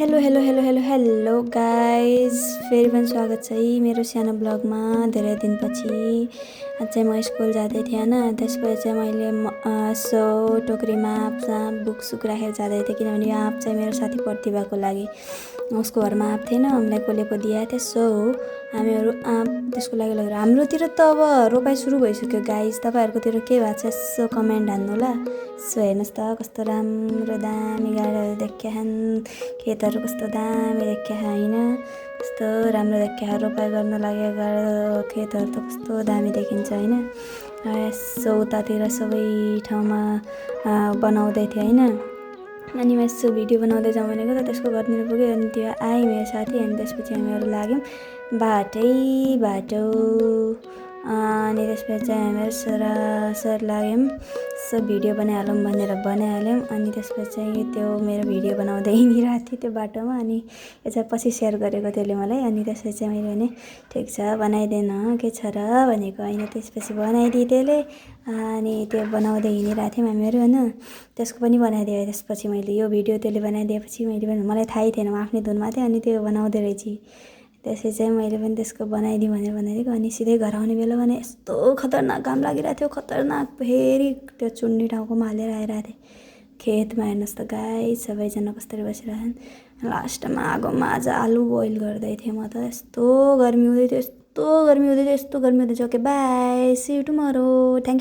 Hello hello hello hello hello guys, फेरि पनि स्वागत छ है मेरो सानो ब्लगमा। धेरै दिनपछि आज चाहिँ म स्कुल जाँदै थिएँ होइन। त्यसपछि चाहिँ मैले सो टोकरीमा आँप बुकसुक राखेर जाँदै थिएँ, किनभने यो आँप चाहिँ मेरो साथी प्रतिभाको लागि उसको घरमा आँप थिएन, हामीलाई कसले पो दिएको थियो। सो हामीहरू आँप त्यसको लागि लगेर हाम्रोतिर त अब रोपाइ सुरु भइसक्यो गाइज। तपाईँहरूकोतिर के भएको छ यसो कमेन्ट हान्नु होला। सो हेर्नुहोस् त कस्तो राम्रो दामी गाडीहरू देख्याछन्, खेतहरू कस्तो दामी देख्या होइन, कस्तो राम्रो देख्या। रोपाइ गर्न लागेको खेतहरू त कस्तो दामी देखिन्छ होइन। यसो उतातिर सबै ठाउँमा बनाउँदै थियो होइन। अनि म यसो भिडियो बनाउँदै जाउँ भनेको त त्यसको घरतिर पुग्यो। अनि त्यो आयो मेरो साथी, अनि त्यसपछि हामीहरू लाग्यौँ बाटो। अनि त्यसपछि चाहिँ हामीहरू सरासर लाग्यौँ सो भिडियो बनाइहालौँ भनेर बनाइहाल्यौँ। अनि त्यसपछि चाहिँ त्यो मेरो भिडियो बनाउँदै हिँडिरहेको थिएँ त्यो बाटोमा। अनि यो चाहिँ पछि सेयर गरेको त्यसले मलाई। अनि त्यसपछि चाहिँ मैले भने ठिक छ बनाइदेन के छ र भनेको होइन। त्यसपछि बनाइदिएँ त्यसले। अनि त्यो बनाउँदै हिँडिरहेको थियौँ हामीहरू होइन। त्यसको पनि बनाइदिएँ। त्यसपछि मैले यो भिडियो त्यसले बनाइदिएपछि मैले पनि मलाई थाहै थिएन, म आफ्नै धुनमा थिएँ। अनि त्यो बनाउँदै रहेछ, त्यसै चाहिँ मैले पनि त्यसको बनाइदिउँ भनेर बनाइदिएको। अनि सिधै घर आउने बेला भने यस्तो खतरनाक घाम लागिरहेको थियो, खतरनाक। फेरि त्यो चुन्नी टाउकोमा हालेर आइरहेको थिएँ खेतमा। हेर्नुहोस् त गाई सबैजना कसरी बसिरहेछन्। लास्टमा आगोमा आज आलु बोइल गर्दै थिएँ म त। यस्तो गर्मी हुँदै थियो, यस्तो गर्मी हुँदै थियो। Okay bye, see you tomorrow, thank you.